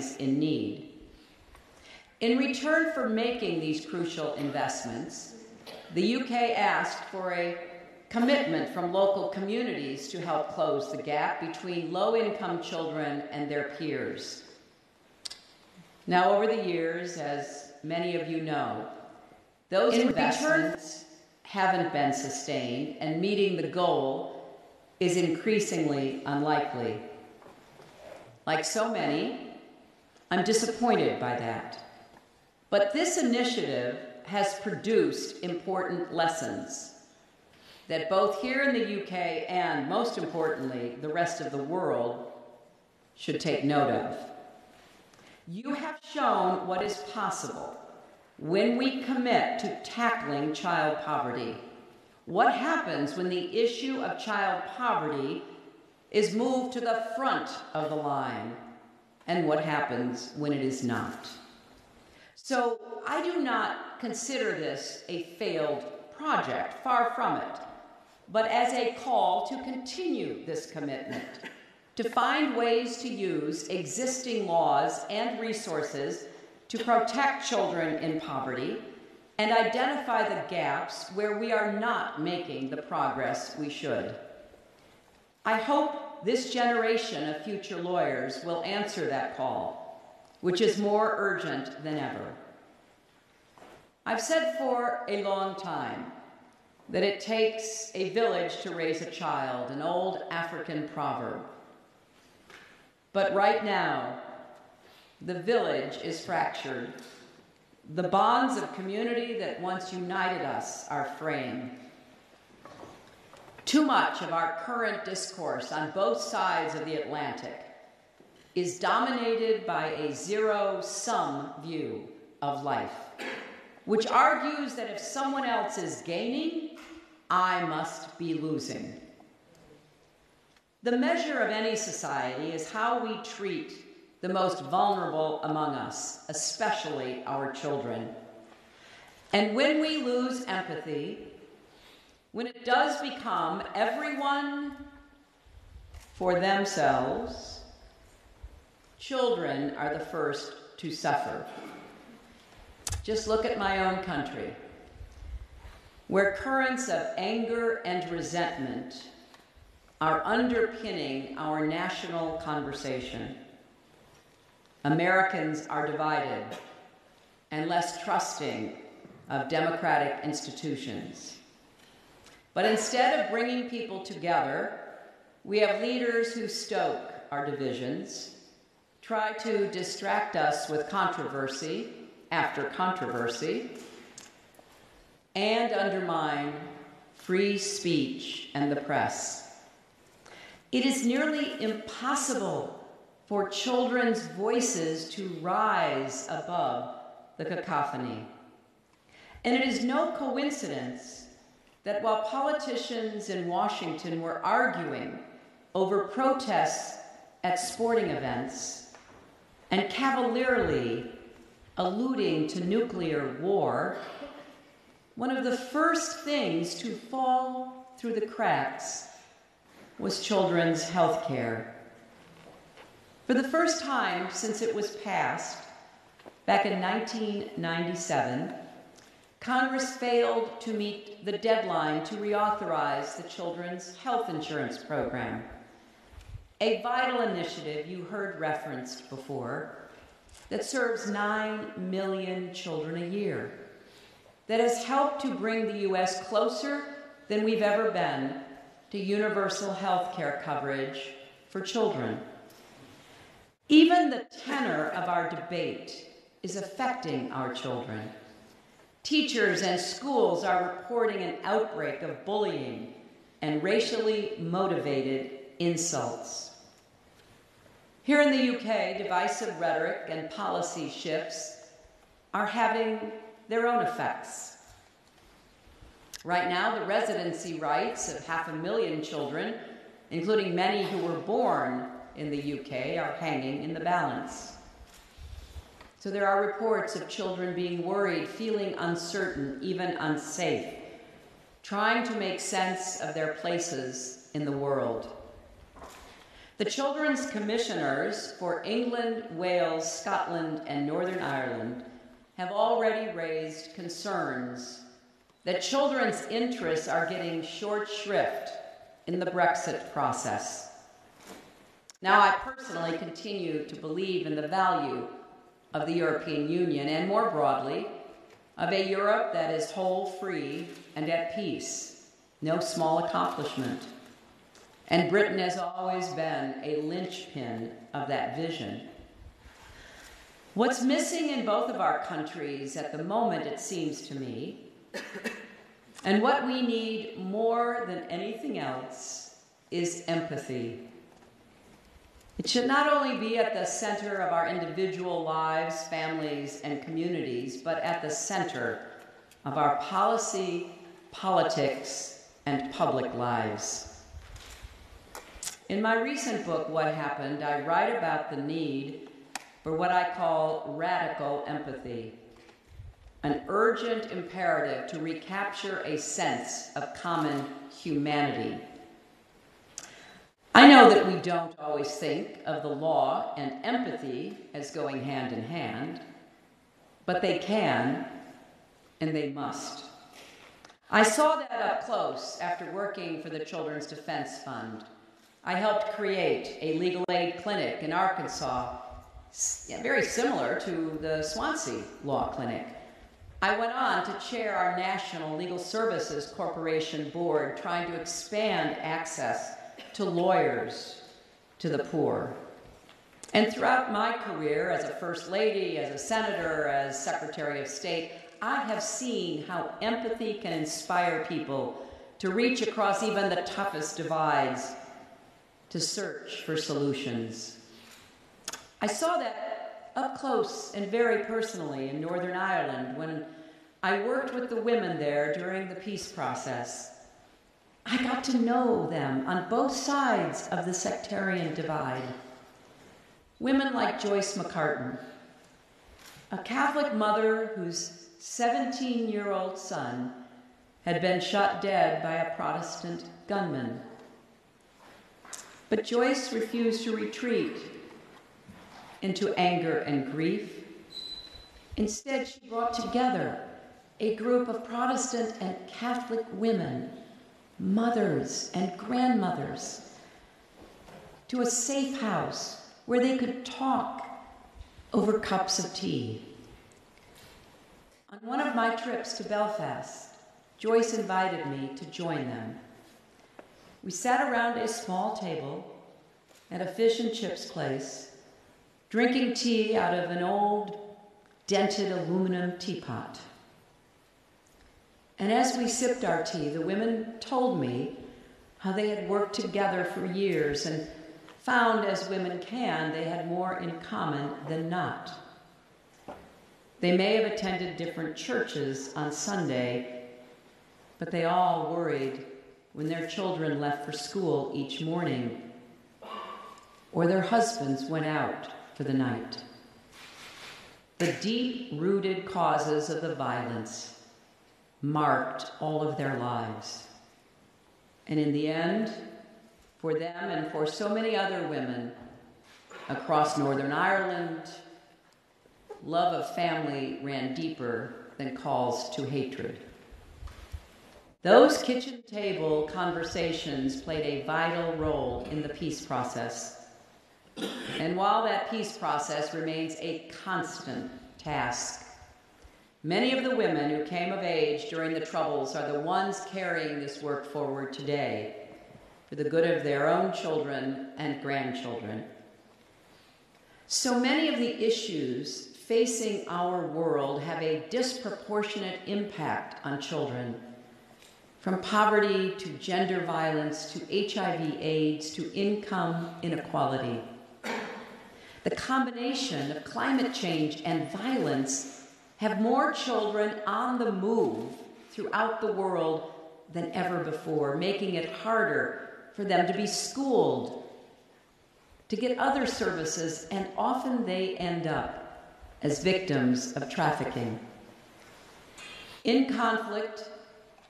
families in need. In return for making these crucial investments, the UK asked for a commitment from local communities to help close the gap between low-income children and their peers. Now, over the years, as many of you know, those investments haven't been sustained, and meeting the goal is increasingly unlikely. Like so many, I'm disappointed by that. But this initiative has produced important lessons that both here in the UK and, most importantly, the rest of the world should take note of. You have shown what is possible when we commit to tackling child poverty. What happens when the issue of child poverty is moved to the front of the line, and what happens when it is not? So I do not consider this a failed project, far from it, but as a call to continue this commitment, to find ways to use existing laws and resources to protect children in poverty and identify the gaps where we are not making the progress we should. I hope this generation of future lawyers will answer that call, which is more urgent than ever. I've said for a long time that it takes a village to raise a child, an old African proverb. But right now, the village is fractured. The bonds of community that once united us are fraying. Too much of our current discourse on both sides of the Atlantic is dominated by a zero-sum view of life, which argues that if someone else is gaining, I must be losing. The measure of any society is how we treat the most vulnerable among us, especially our children. And when we lose empathy, when it does become everyone for themselves, children are the first to suffer. Just look at my own country, where currents of anger and resentment are underpinning our national conversation. Americans are divided and less trusting of democratic institutions. But instead of bringing people together, we have leaders who stoke our divisions, try to distract us with controversy after controversy, and undermine free speech and the press. It is nearly impossible for children's voices to rise above the cacophony. And it is no coincidence that while politicians in Washington were arguing over protests at sporting events and cavalierly alluding to nuclear war, one of the first things to fall through the cracks was children's health care. For the first time since it was passed, back in 1997, Congress failed to meet the deadline to reauthorize the Children's Health Insurance Program, a vital initiative you heard referenced before that serves 9 million children a year, that has helped to bring the U.S. closer than we've ever been to universal health care coverage for children. Even the tenor of our debate is affecting our children. Teachers and schools are reporting an outbreak of bullying and racially motivated insults. Here in the UK, divisive rhetoric and policy shifts are having their own effects. Right now, the residency rights of 500,000 children, including many who were born in the UK, are hanging in the balance. So there are reports of children being worried, feeling uncertain, even unsafe, trying to make sense of their places in the world. The Children's Commissioners for England, Wales, Scotland, and Northern Ireland have already raised concerns that children's interests are getting short shrift in the Brexit process. Now, I personally continue to believe in the value of the European Union and, more broadly, of a Europe that is whole, free, and at peace. No small accomplishment. And Britain has always been a linchpin of that vision. What's missing in both of our countries at the moment, it seems to me, and what we need more than anything else, is empathy. It should not only be at the center of our individual lives, families, and communities, but at the center of our policy, politics, and public lives. In my recent book, What Happened, I write about the need for what I call radical empathy, an urgent imperative to recapture a sense of common humanity. I know that we don't always think of the law and empathy as going hand in hand, but they can and they must. I saw that up close after working for the Children's Defense Fund. I helped create a legal aid clinic in Arkansas, very similar to the Swansea Law Clinic. I went on to chair our National Legal Services Corporation board, trying to expand access to lawyers, to the poor. And throughout my career as a First Lady, as a Senator, as Secretary of State, I have seen how empathy can inspire people to reach across even the toughest divides, to search for solutions. I saw that up close and very personally in Northern Ireland when I worked with the women there during the peace process. I got to know them on both sides of the sectarian divide. Women like Joyce McCartan, a Catholic mother whose 17-year-old son had been shot dead by a Protestant gunman. But Joyce refused to retreat into anger and grief. Instead, she brought together a group of Protestant and Catholic women, mothers and grandmothers, to a safe house where they could talk over cups of tea. On one of my trips to Belfast, Joyce invited me to join them. We sat around a small table at a fish and chips place, drinking tea out of an old, dented aluminum teapot. And as we sipped our tea, the women told me how they had worked together for years and found, as women can, they had more in common than not. They may have attended different churches on Sunday, but they all worried when their children left for school each morning, or their husbands went out for the night. The deep-rooted causes of the violence marked all of their lives. And in the end, for them and for so many other women across Northern Ireland, love of family ran deeper than calls to hatred. Those kitchen table conversations played a vital role in the peace process. And while that peace process remains a constant task, many of the women who came of age during the Troubles are the ones carrying this work forward today for the good of their own children and grandchildren. So many of the issues facing our world have a disproportionate impact on children, from poverty to gender violence to HIV/AIDS to income inequality. The combination of climate change and violence have more children on the move throughout the world than ever before, making it harder for them to be schooled, to get other services, and often they end up as victims of trafficking. In conflict,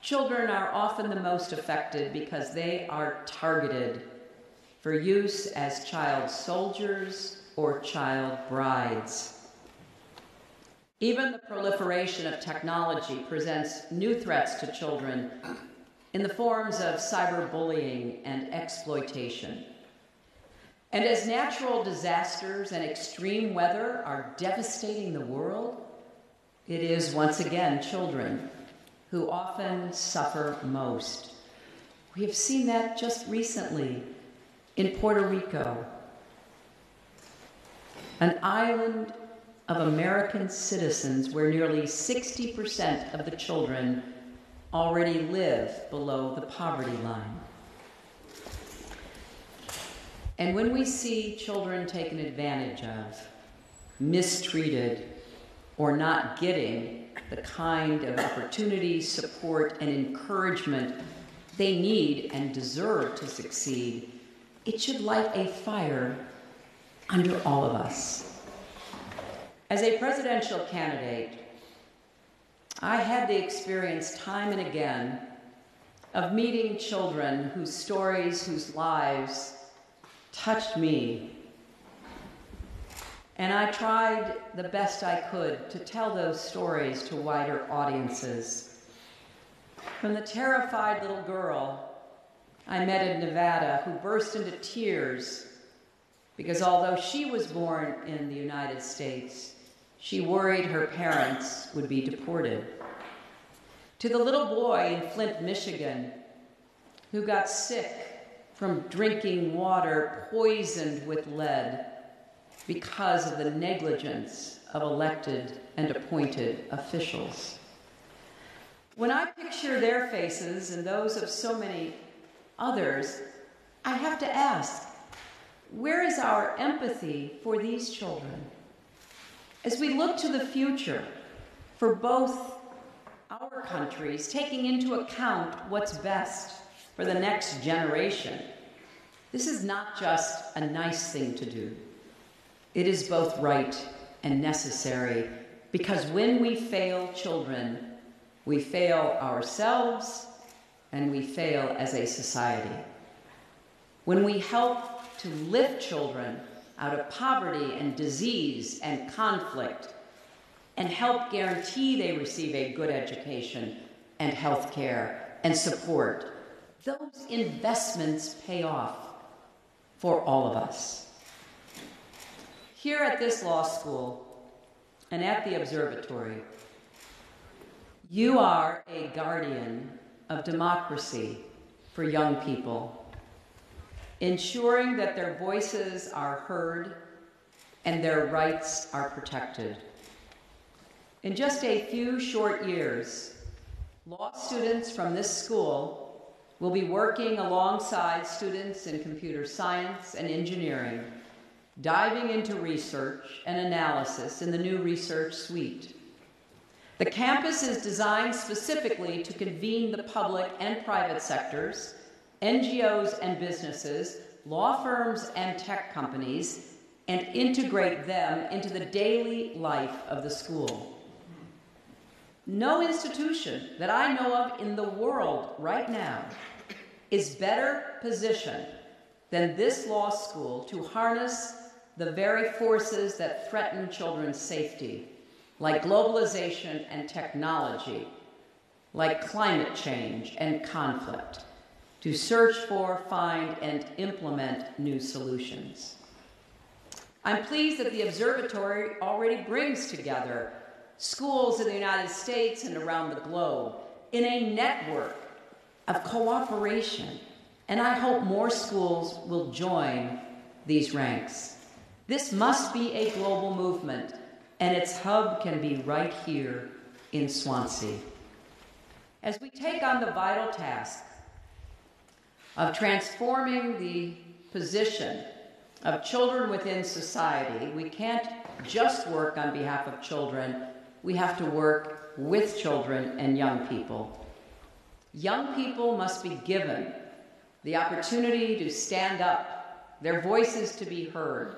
children are often the most affected because they are targeted for use as child soldiers or child brides. Even the proliferation of technology presents new threats to children in the forms of cyberbullying and exploitation. And as natural disasters and extreme weather are devastating the world, it is once again children who often suffer most. We have seen that just recently in Puerto Rico, an island of American citizens where nearly 60% of the children already live below the poverty line. And when we see children taken advantage of, mistreated, or not getting the kind of opportunity, support, and encouragement they need and deserve to succeed, it should light a fire under all of us. As a presidential candidate, I had the experience time and again of meeting children whose stories, whose lives touched me. And I tried the best I could to tell those stories to wider audiences. From the terrified little girl I met in Nevada who burst into tears because although she was born in the United States, she worried her parents would be deported. To the little boy in Flint, Michigan, who got sick from drinking water poisoned with lead because of the negligence of elected and appointed officials. When I picture their faces and those of so many others, I have to ask, where is our empathy for these children? As we look to the future for both our countries, taking into account what's best for the next generation, this is not just a nice thing to do. It is both right and necessary, because when we fail children, we fail ourselves and we fail as a society. When we help to lift children out of poverty and disease and conflict and help guarantee they receive a good education and health care and support, those investments pay off for all of us. Here at this law school and at the observatory, you are a guardian of democracy for young people, ensuring that their voices are heard and their rights are protected. In just a few short years, law students from this school will be working alongside students in computer science and engineering, diving into research and analysis in the new research suite. The campus is designed specifically to convene the public and private sectors, NGOs and businesses, law firms and tech companies, and integrate them into the daily life of the school. No institution that I know of in the world right now is better positioned than this law school to harness the very forces that threaten children's safety, like globalization and technology, like climate change and conflict, to search for, find, and implement new solutions. I'm pleased that the observatory already brings together schools in the United States and around the globe in a network of cooperation, and I hope more schools will join these ranks. This must be a global movement, and its hub can be right here in Swansea. As we take on the vital task of transforming the position of children within society, we can't just work on behalf of children, we have to work with children and young people. Young people must be given the opportunity to stand up, their voices to be heard,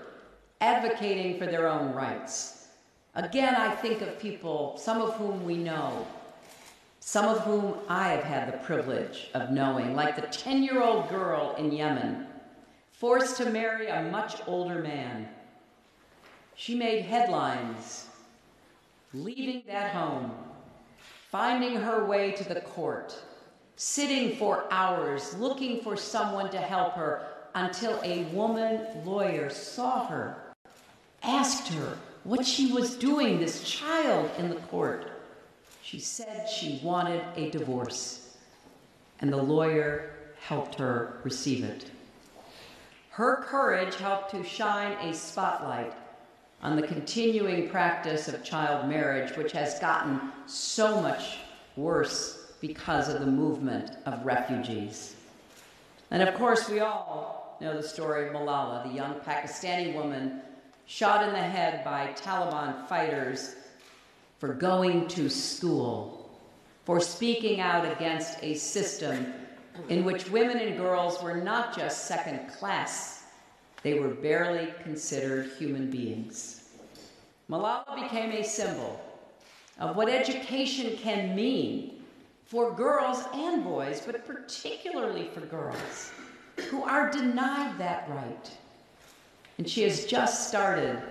advocating for their own rights. Again, I think of people, some of whom we know, some of whom I have had the privilege of knowing, like the 10-year-old girl in Yemen, forced to marry a much older man. She made headlines, leaving that home, finding her way to the court, sitting for hours looking for someone to help her until a woman lawyer saw her, asked her what she was doing, this child in the court. She said she wanted a divorce, and the lawyer helped her receive it. Her courage helped to shine a spotlight on the continuing practice of child marriage, which has gotten so much worse because of the movement of refugees. And of course, we all know the story of Malala, the young Pakistani woman shot in the head by Taliban fighters for going to school, for speaking out against a system in which women and girls were not just second class, they were barely considered human beings. Malala became a symbol of what education can mean for girls and boys, but particularly for girls who are denied that right. And she has just started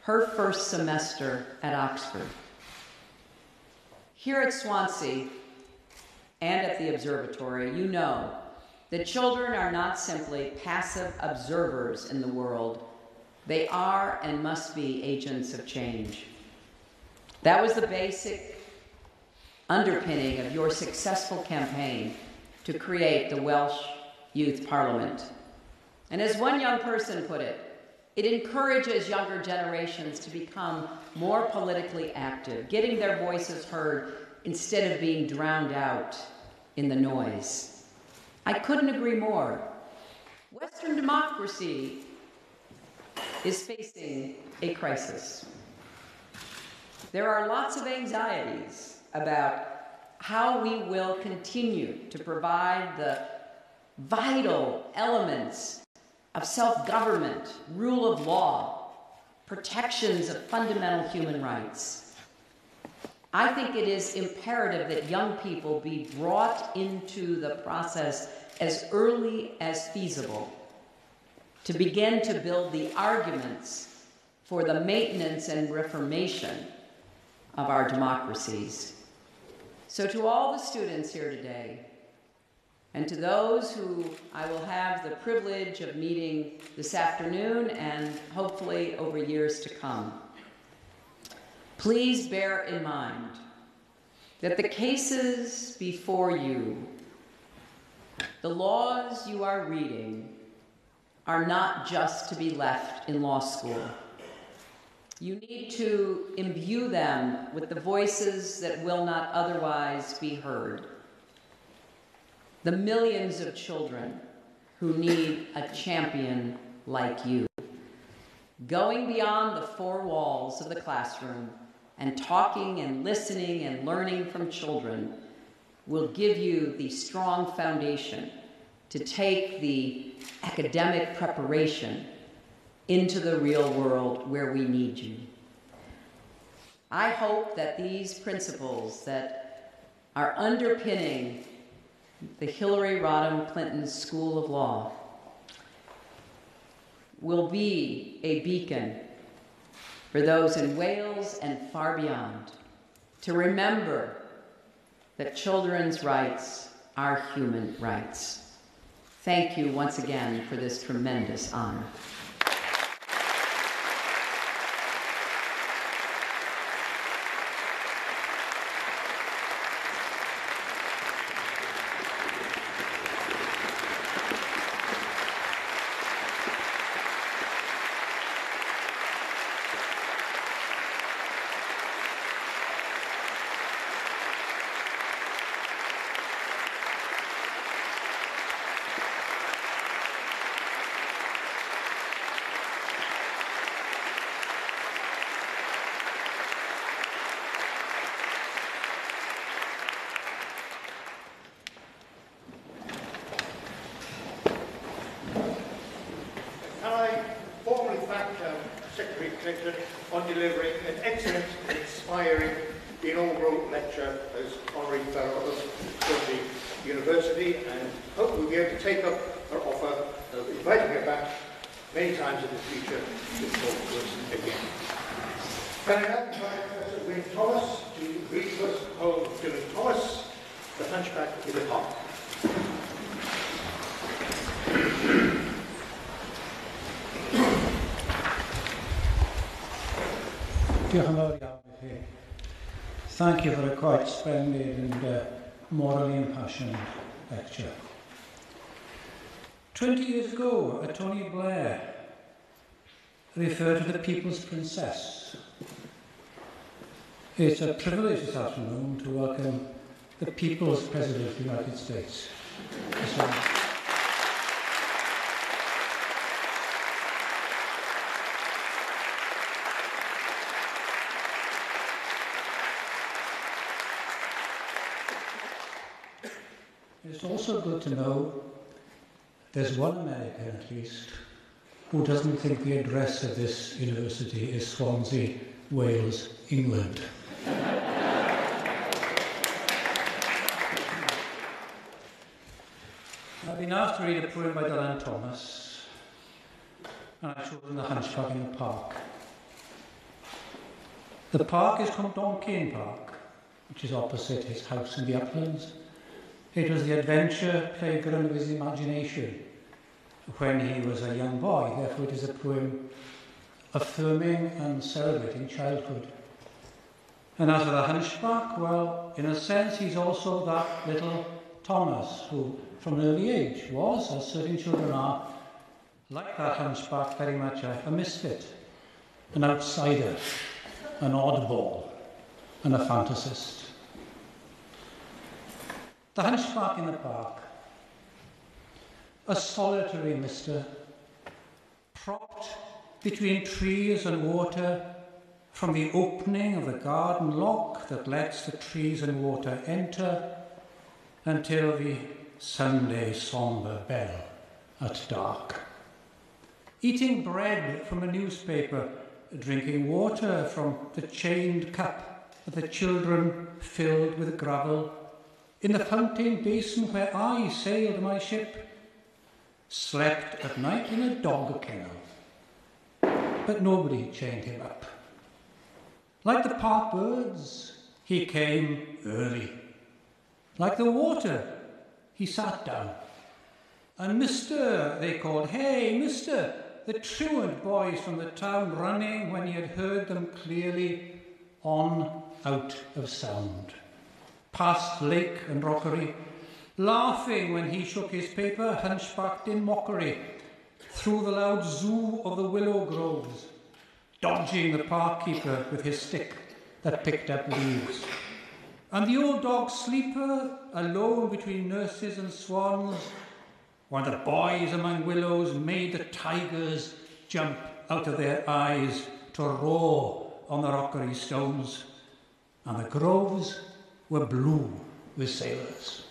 her first semester at Oxford. Here at Swansea and at the observatory, you know that children are not simply passive observers in the world. They are and must be agents of change. That was the basic underpinning of your successful campaign to create the Welsh Youth Parliament. And as one young person put it, it encourages younger generations to become more politically active, getting their voices heard instead of being drowned out in the noise. I couldn't agree more. Western democracy is facing a crisis. There are lots of anxieties about how we will continue to provide the vital elements of self-government, rule of law, protections of fundamental human rights. I think it is imperative that young people be brought into the process as early as feasible to begin to build the arguments for the maintenance and reformation of our democracies. So to all the students here today, and to those who I will have the privilege of meeting this afternoon and hopefully over years to come, please bear in mind that the cases before you, the laws you are reading, are not just to be left in law school. You need to imbue them with the voices that will not otherwise be heard. The millions of children who need a champion like you. Going beyond the four walls of the classroom and talking and listening and learning from children will give you the strong foundation to take the academic preparation into the real world where we need you. I hope that these principles that are underpinning the Hillary Rodham Clinton School of Law will be a beacon for those in Wales and far beyond to remember that children's rights are human rights. Thank you once again for this tremendous honor. On delivering an excellent, inspiring, inaugural lecture as honorary fellow of Swansea University, and hope we'll be able to take up her offer. They'll be inviting her back many times in the future to talk to us again. Can I now invite Professor Wayne Thomas to read to us the poem of Dylan Thomas, The Hunchback in the Park. Thank you for a quite splendid and morally impassioned lecture. 20 years ago, Tony Blair referred to the People's Princess. It's a privilege this afternoon to welcome the People's President of the United States. It's also good to know there's one American, at least, who doesn't think the address of this university is Swansea, Wales, England. I've been asked to read a poem by Dylan Thomas, and I've chosen The Hunchback in the Park. The park is called Donkey Park, which is opposite his house in the uplands. It was the adventure playground of his imagination when he was a young boy. Therefore, it is a poem affirming and celebrating childhood. And as for the hunchback, well, in a sense, he's also that little Thomas who, from an early age, was, as certain children are, like that hunchback, very much a misfit, an outsider, an oddball, and a fantasist. The Hunchback in the Park, a solitary mister, propped between trees and water from the opening of the garden lock that lets the trees and water enter until the Sunday sombre bell at dark. Eating bread from a newspaper, drinking water from the chained cup that the children filled with gravel, in the fountain basin where I sailed my ship, slept at night in a dog kennel, but nobody chained him up. Like the park birds, he came early. Like the water, he sat down. And Mister, they called, "Hey, Mister," the truant boys from the town running when he had heard them clearly, on out of sound. Past lake and rockery, laughing when he shook his paper, hunchbacked in mockery, through the loud zoo of the willow groves, dodging the park keeper with his stick that picked up leaves. And the old dog Sleeper, alone between nurses and swans, while the boys among willows made the tigers jump out of their eyes to roar on the rockery stones, and the groves were blue with sailors.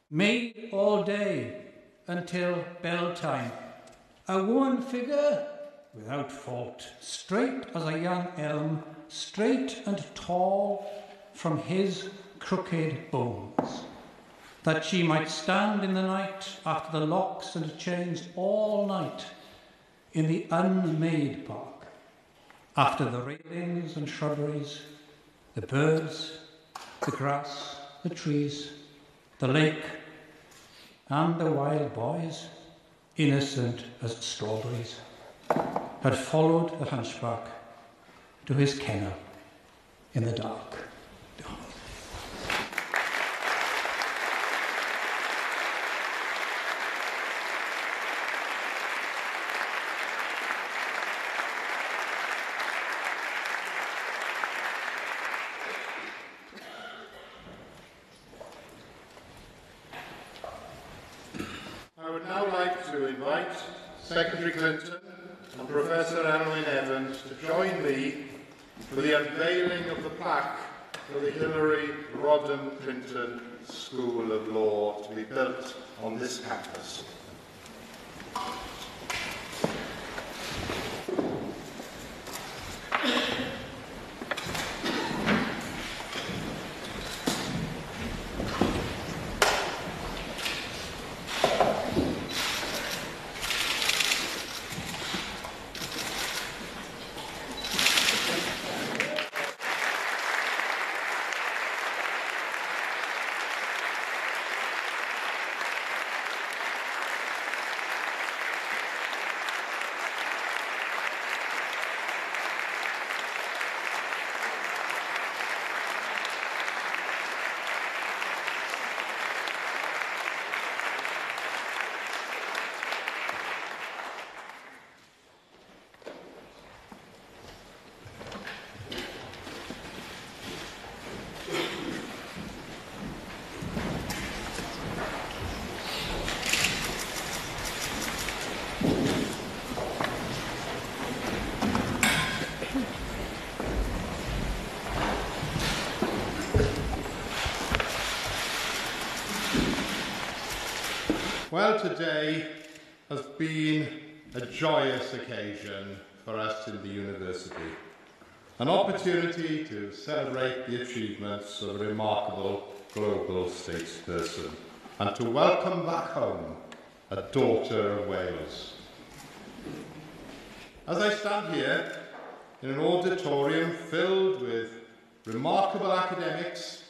Made all day until bell time, a woman figure without fault, straight as a young elm, straight and tall from his crooked bones, that she might stand in the night after the locks and chains all night in the unmade park, after the railings and shrubberies, the birds, the grass, the trees, the lake, and the wild boys, innocent as strawberries, had followed the hunchback to his kennel in the dark. I would now like to invite Secretary Clinton and Professor Annalyn Evans to join me for the unveiling of the plaque for the Hillary Rodham Clinton School of Law to be built on this campus. Well, today has been a joyous occasion for us in the university. An opportunity to celebrate the achievements of a remarkable global statesperson and to welcome back home a daughter of Wales. As I stand here in an auditorium filled with remarkable academics,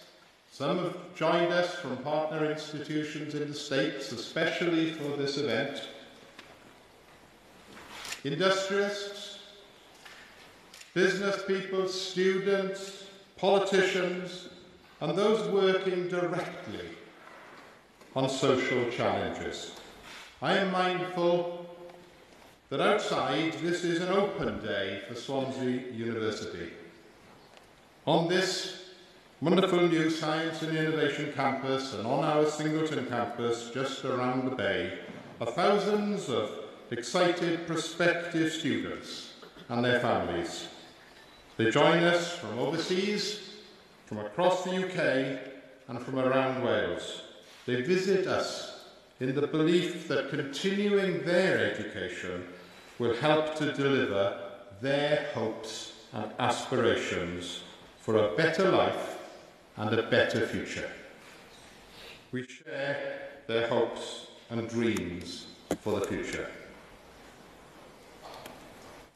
some have joined us from partner institutions in the States, especially for this event, industrialists, business people, students, politicians, and those working directly on social challenges. I am mindful that outside this is an open day for Swansea University. On this wonderful new Science and Innovation campus and on our Singleton campus just around the bay are thousands of excited prospective students and their families. They join us from overseas, from across the UK and from around Wales. They visit us in the belief that continuing their education will help to deliver their hopes and aspirations for a better life and a better future. We share their hopes and dreams for the future.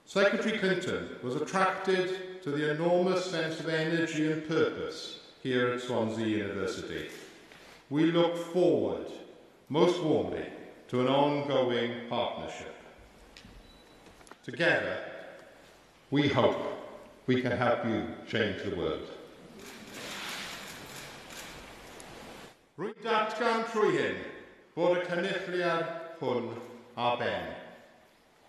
Secretary Clinton was attracted to the enormous sense of energy and purpose here at Swansea University. We look forward most warmly to an ongoing partnership. Together, we hope we can help you change the world. Rwy'n datgan trwy hyn bod y cynulliad hwn ar ben.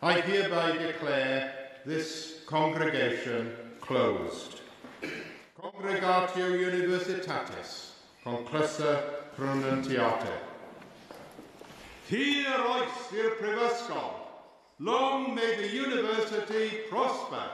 I hereby declare this congregation closed. Congregatio Universitatis, conclusa pronuntiate. Hir oes i'r Prifysgol. Long may the university prosper.